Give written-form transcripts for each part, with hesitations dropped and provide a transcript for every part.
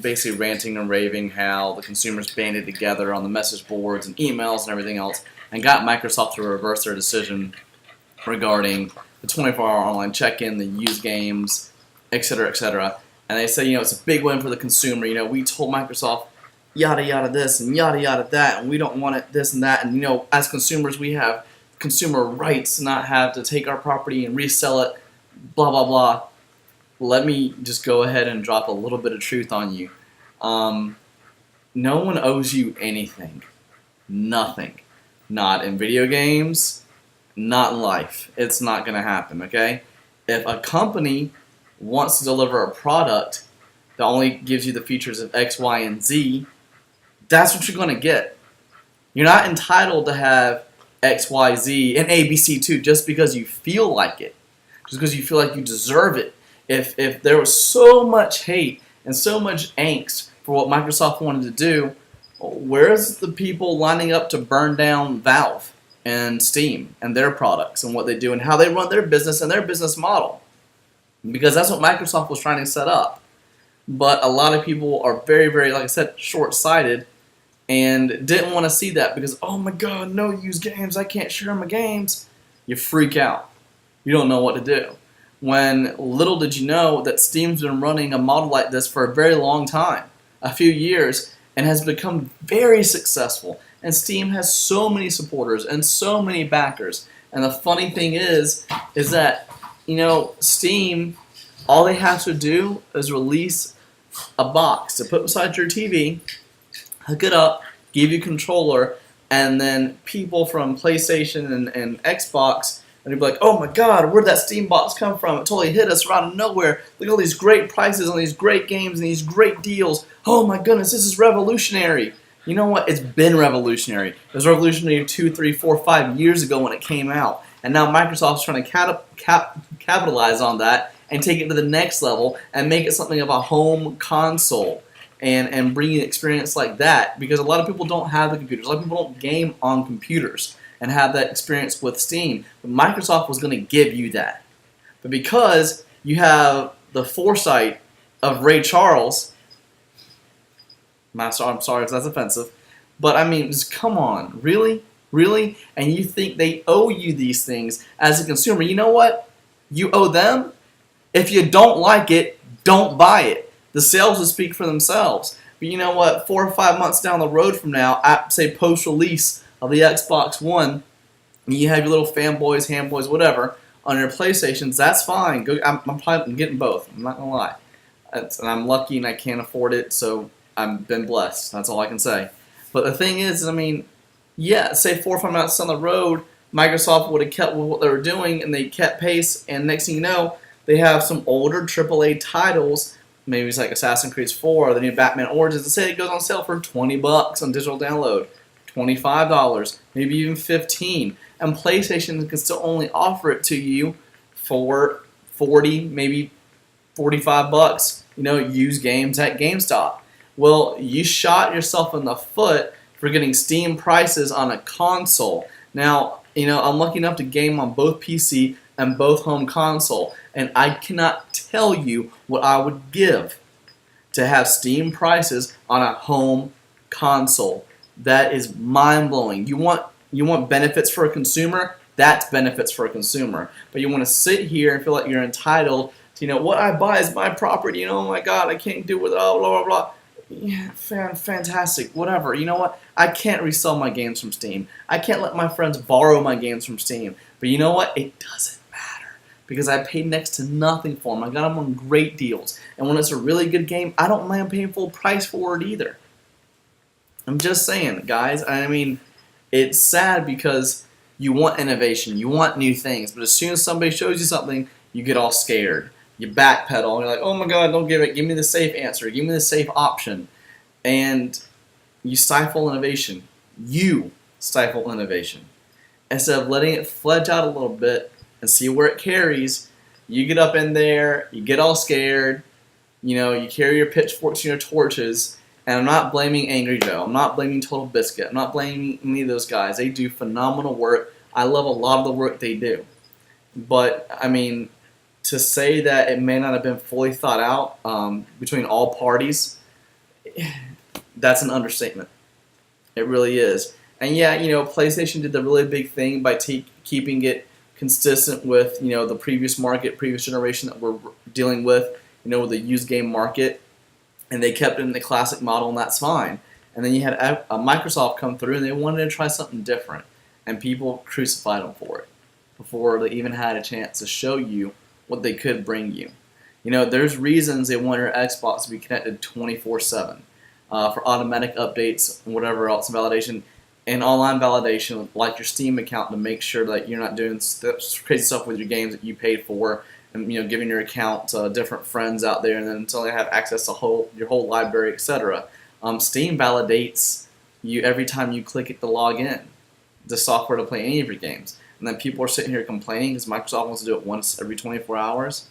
basically ranting and raving how the consumers banded together on the message boards and emails and everything else, and got Microsoft to reverse their decision regarding the 24-hour online check-in, the used games, etc., etc. And they say, it's a big win for the consumer. We told Microsoft yada yada this and yada yada that, and we don't want it this and that. And as consumers, we have consumer rights to not have to take our property and resell it, blah blah blah. Let me just go ahead and drop a little bit of truth on you. No one owes you anything. Nothing. Not in video games, not in life. It's not going to happen, okay? If a company wants to deliver a product that only gives you the features of X, Y, and Z, that's what you're going to get. You're not entitled to have X, Y, Z, and A, B, C too just because you feel like it. Just because you feel like you deserve it. If there was so much hate and so much angst for what Microsoft wanted to do, where's the people lining up to burn down Valve and Steam and their products and what they do and how they run their business and their business model? Because that's what Microsoft was trying to set up. But a lot of people are very, very, like I said, short-sighted and didn't want to see that because, oh my God, no used games, I can't share my games. You freak out. You don't know what to do. When little did you know that Steam's been running a model like this for a very long time, a few years, and has become very successful. And Steam has so many supporters and so many backers. And the funny thing is that, Steam, all they have to do is release a box to put beside your TV, hook it up, give you a controller, and then people from PlayStation and Xbox, and they'd be like, oh my God, where'd that Steam box come from? It totally hit us out of nowhere. Look at all these great prices on these great games and these great deals. Oh my goodness, this is revolutionary. You know what? It's been revolutionary. It was revolutionary 2, 3, 4, 5 years ago when it came out. And now Microsoft's trying to capitalize on that and take it to the next level and make it something of a home console and bring an experience like that. Because a lot of people don't have the computers. A lot of people don't game on computers and have that experience with Steam. But Microsoft was going to give you that. But because you have the foresight of Ray Charles, I'm sorry if that's offensive, but I mean, just come on, really? Really? And you think they owe you these things as a consumer. You know what? You owe them. If you don't like it, don't buy it. The sales will speak for themselves. But you know what? 4 or 5 months down the road from now, say post-release of the Xbox One, and you have your little fanboys, handboys, whatever, on your PlayStations, that's fine. I'm getting both. I'm not going to lie. And I'm lucky and I can't afford it, so I've been blessed. That's all I can say. But the thing is, I mean, yeah, say 4 or 5 months down the road, Microsoft would have kept with what they were doing, and they kept pace, and next thing you know, they have some older AAA titles, maybe it's like Assassin's Creed 4 or the new Batman Origins, and say it goes on sale for $20 on digital download, $25, maybe even $15, and PlayStation can still only offer it to you for $40, maybe $45, used games at GameStop. Well, you shot yourself in the foot for getting Steam prices on a console. Now, I'm lucky enough to game on both PC and both home console, and I cannot tell you what I would give to have Steam prices on a home console. That is mind-blowing. You want benefits for a consumer? That's benefits for a consumer. But you want to sit here and feel like you're entitled to, what I buy is my property, oh my God, I can't do without, blah, blah, blah. Yeah, fantastic, whatever. You know what? I can't resell my games from Steam. I can't let my friends borrow my games from Steam. But you know what? It doesn't matter because I paid next to nothing for them. I got them on great deals. And when it's a really good game, I don't mind paying full price for it either. I'm just saying, guys. I mean, it's sad because you want innovation. You want new things. But as soon as somebody shows you something, you get all scared. You backpedal, and you're like, oh my God, don't give it. Give me the safe answer. Give me the safe option. And you stifle innovation. You stifle innovation. Instead of letting it fledge out a little bit and see where it carries, you get up in there, you get all scared, you carry your pitchforks and your torches, and I'm not blaming Angry Joe. I'm not blaming Total Biscuit. I'm not blaming any of those guys. They do phenomenal work. I love a lot of the work they do. But, I mean, to say that it may not have been fully thought out between all parties, that's an understatement. It really is. And yeah, PlayStation did the really big thing by keeping it consistent with, the previous market, previous generation that we're dealing with, with the used game market. And they kept it in the classic model, and that's fine. And then you had Microsoft come through, and they wanted to try something different. And people crucified them for it before they even had a chance to show you what they could bring you. There's reasons they want your Xbox to be connected 24/7 for automatic updates and whatever else, validation, and online validation, like your Steam account, to make sure that you're not doing crazy stuff with your games that you paid for, and giving your account to different friends out there, and then until they have access to your whole library, etc. Steam validates you every time you click it to log in, the software to play any of your games. And then people are sitting here complaining because Microsoft wants to do it once every 24 hours.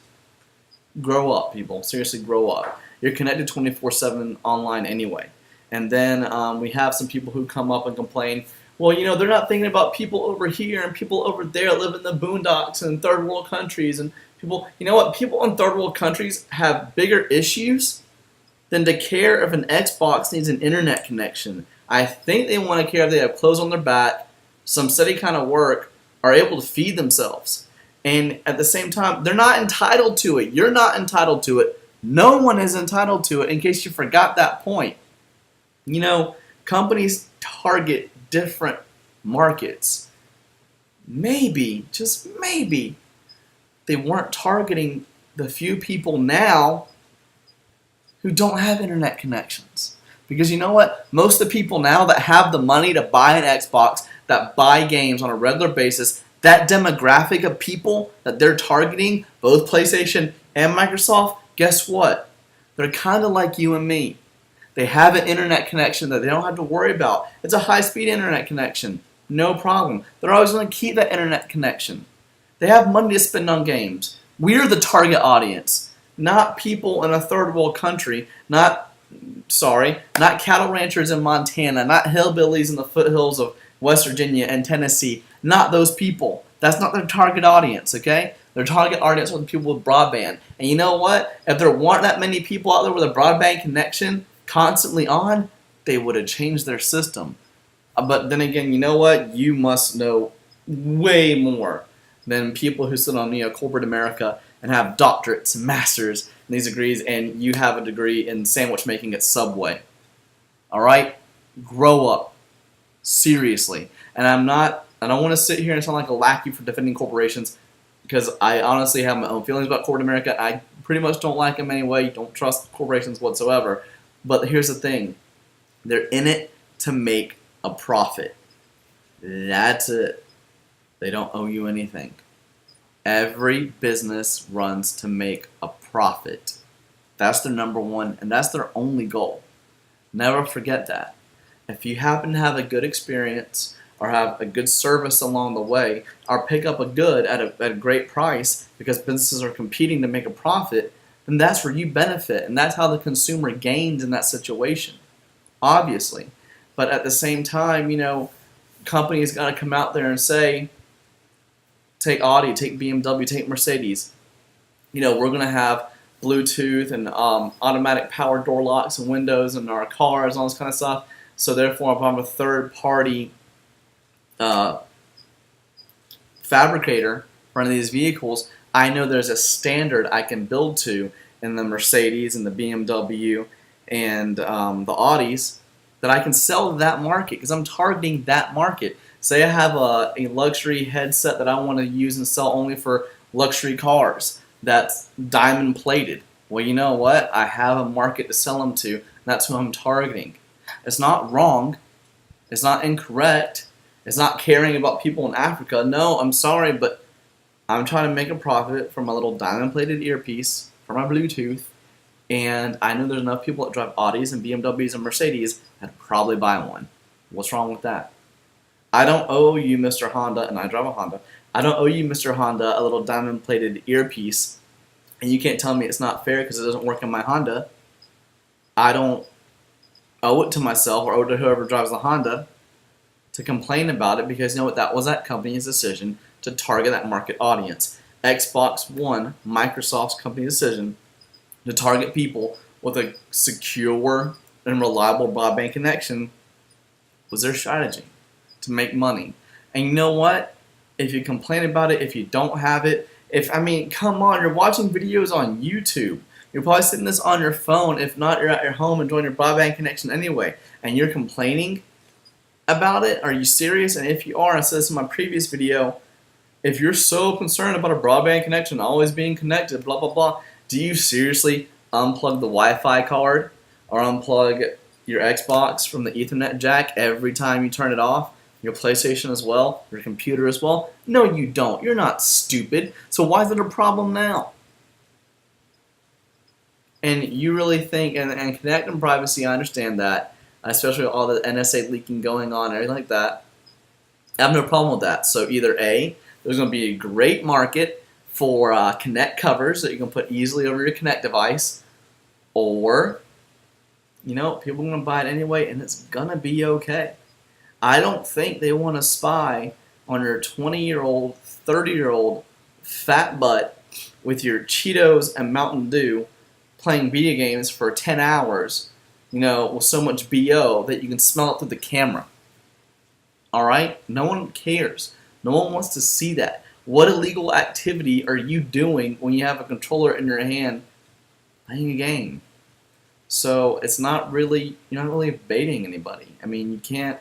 Grow up, people. Seriously, grow up. You're connected 24/7 online anyway. And then we have some people who come up and complain, well, they're not thinking about people over here and people over there live in the boondocks and third world countries. And people, people in third world countries have bigger issues than to care if an Xbox needs an internet connection. I think they want to care if they have clothes on their back, some steady kind of work, are able to feed themselves. And at the same time, they're not entitled to it. You're not entitled to it. No one is entitled to it, in case you forgot that point. Companies target different markets. Maybe, just maybe, they weren't targeting the few people now who don't have internet connections. Because you know what? Most of the people now that have the money to buy an Xbox, that buy games on a regular basis, that demographic of people that they're targeting, both PlayStation and Microsoft, guess what? They're kind of like you and me. They have an internet connection that they don't have to worry about. It's a high-speed internet connection. No problem. They're always going to keep that internet connection. They have money to spend on games. We're the target audience, not people in a third world country, not cattle ranchers in Montana, not hillbillies in the foothills of West Virginia and Tennessee. Not those people. That's not their target audience, okay? Their target audience are the people with broadband. And you know what? If there weren't that many people out there with a broadband connection constantly on, they would have changed their system. But then again, you know what? You must know way more than people who sit on corporate America and have doctorates and masters and these degrees, and you have a degree in sandwich making at Subway. All right? Grow up. Seriously. And I don't want to sit here and sound like a lackey for defending corporations, because I honestly have my own feelings about corporate America. I pretty much don't like them anyway. Don't trust corporations whatsoever. But here's the thing. They're in it to make a profit. That's it. They don't owe you anything. Every business runs to make a profit. That's their number one, and that's their only goal. Never forget that. If you happen to have a good experience or have a good service along the way, or pick up a good at a great price because businesses are competing to make a profit, then that's where you benefit, and that's how the consumer gains in that situation, obviously. But at the same time, companies got to come out there and say, take Audi, take BMW, take Mercedes. We're going to have Bluetooth and automatic power door locks and windows in our cars and all this kind of stuff. So therefore, if I'm a third-party fabricator for one of these vehicles, I know there's a standard I can build to in the Mercedes and the BMW and the Audis that I can sell to that market, because I'm targeting that market. Say I have a luxury headset that I want to use and sell only for luxury cars that's diamond plated. Well, you know what? I have a market to sell them to, and that's who I'm targeting. It's not wrong. It's not incorrect. It's not caring about people in Africa. No, I'm sorry, but I'm trying to make a profit from my little diamond-plated earpiece, for my Bluetooth, and I know there's enough people that drive Audis and BMWs and Mercedes that'd probably buy one. What's wrong with that? I don't owe you, Mr. Honda, and I drive a Honda. I don't owe you, Mr. Honda, a little diamond-plated earpiece, and you can't tell me it's not fair because it doesn't work in my Honda. I don't owe it to myself or owe it to whoever drives the Honda to complain about it, because you know what? That was that company's decision to target that market audience. Xbox One, Microsoft's company decision to target people with a secure and reliable broadband connection was their strategy to make money. And you know what? If you complain about it, if you don't have it, come on, you're watching videos on YouTube. You're probably sitting this on your phone. If not, you're at your home enjoying your broadband connection anyway, and you're complaining about it. Are you serious? And if you are, I said this in my previous video, if you're so concerned about a broadband connection always being connected, blah, blah, blah, do you seriously unplug the Wi-Fi card or unplug your Xbox from the Ethernet jack every time you turn it off? Your PlayStation as well? Your computer as well? No, you don't. You're not stupid. So why is it a problem now? And you really think, and connect and privacy, I understand that, especially with all the NSA leaking going on and everything like that. I have no problem with that. So either A, there's going to be a great market for Kinect covers that you can put easily over your Kinect device, or, people are going to buy it anyway, and it's going to be okay. I don't think they want to spy on your 20-year-old, 30-year-old fat butt with your Cheetos and Mountain Dew playing video games for 10 hours, with so much BO that you can smell it through the camera. Alright? No one cares. No one wants to see that. What illegal activity are you doing when you have a controller in your hand playing a game? So it's not really, you're not really baiting anybody. You can't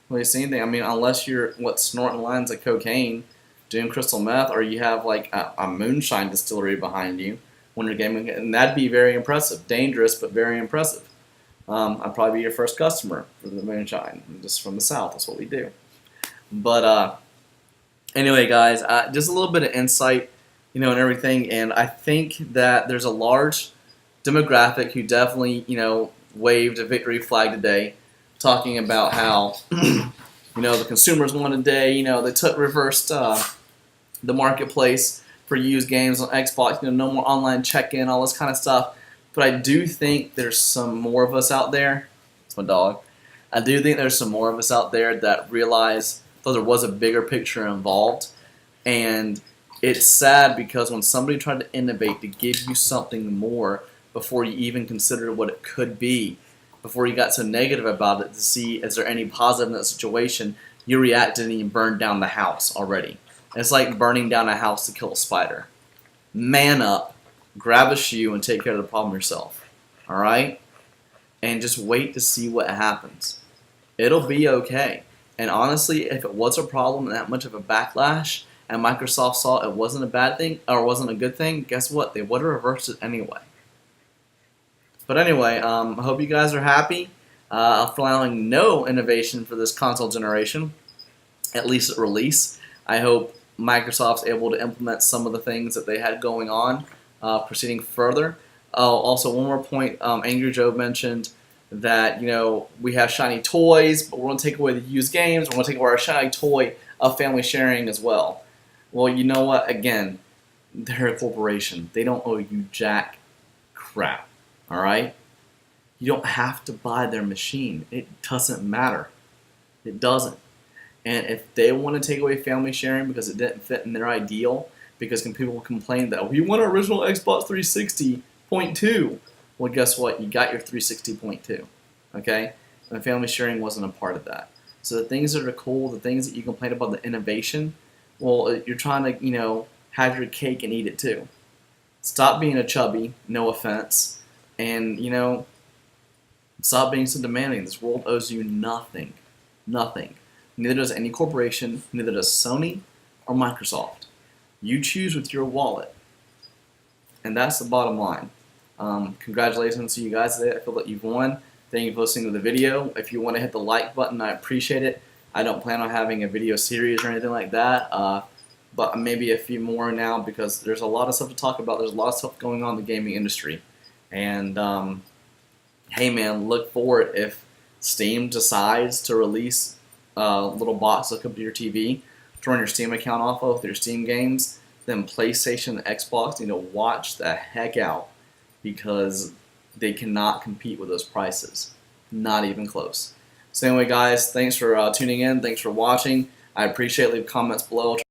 really say anything. Unless you're snorting lines of cocaine, doing crystal meth, or you have like a moonshine distillery behind you when you're gaming, and that'd be very impressive. Dangerous, but very impressive. I'd probably be your first customer for the moonshine, just from the South. That's what we do. But anyway, guys, just a little bit of insight, and everything. And I think that there's a large demographic who definitely, waved a victory flag today, talking about how, the consumers won today. They reversed the marketplace for used games on Xbox. No more online check-in, all this kind of stuff. But I do think there's some more of us out there. It's my dog. I do think there's some more of us out there that realize that there was a bigger picture involved. And it's sad because when somebody tried to innovate to give you something more before you even considered what it could be, before you got so negative about it to see is there any positive in that situation, you reacted and you burned down the house already. It's like burning down a house to kill a spider. Man up, grab a shoe, and take care of the problem yourself. Alright? And just wait to see what happens. It'll be okay. And honestly, if it was a problem and that much of a backlash, and Microsoft saw it wasn't a bad thing, or wasn't a good thing, guess what? They would have reversed it anyway. But anyway, I hope you guys are happy. Allowing no innovation for this console generation, at least at release. I hope Microsoft's able to implement some of the things that they had going on, proceeding further. Also, one more point, Angry Joe mentioned that, we have shiny toys, but we're going to take away the used games. We're going to take away our shiny toy of family sharing as well. Well, you know what? Again, they're a corporation. They don't owe you jack crap. Alright? You don't have to buy their machine. It doesn't matter. It doesn't. And if they want to take away family sharing because it didn't fit in their ideal, because people complain that we want our original Xbox 360.2, well, guess what? You got your 360.2. Okay? And family sharing wasn't a part of that. So the things that are cool, the things that you complain about, the innovation, well, you're trying to, have your cake and eat it too. Stop being a chubby, no offense. And, stop being so demanding. This world owes you nothing. Nothing. Neither does any corporation, neither does Sony or Microsoft. You choose with your wallet. And that's the bottom line. Congratulations to you guys today. I feel that you've won. Thank you for listening to the video. If you want to hit the like button, I appreciate it. I don't plan on having a video series or anything like that. But maybe a few more now because there's a lot of stuff to talk about. There's a lot of stuff going on in the gaming industry. And, hey man, look forward if Steam decides to release a little box hook up to your TV to run your Steam account off of with your Steam games, then PlayStation and Xbox need to watch the heck out because they cannot compete with those prices. Not even close. So anyway, guys, thanks for tuning in. Thanks for watching. I appreciate it. Leave comments below.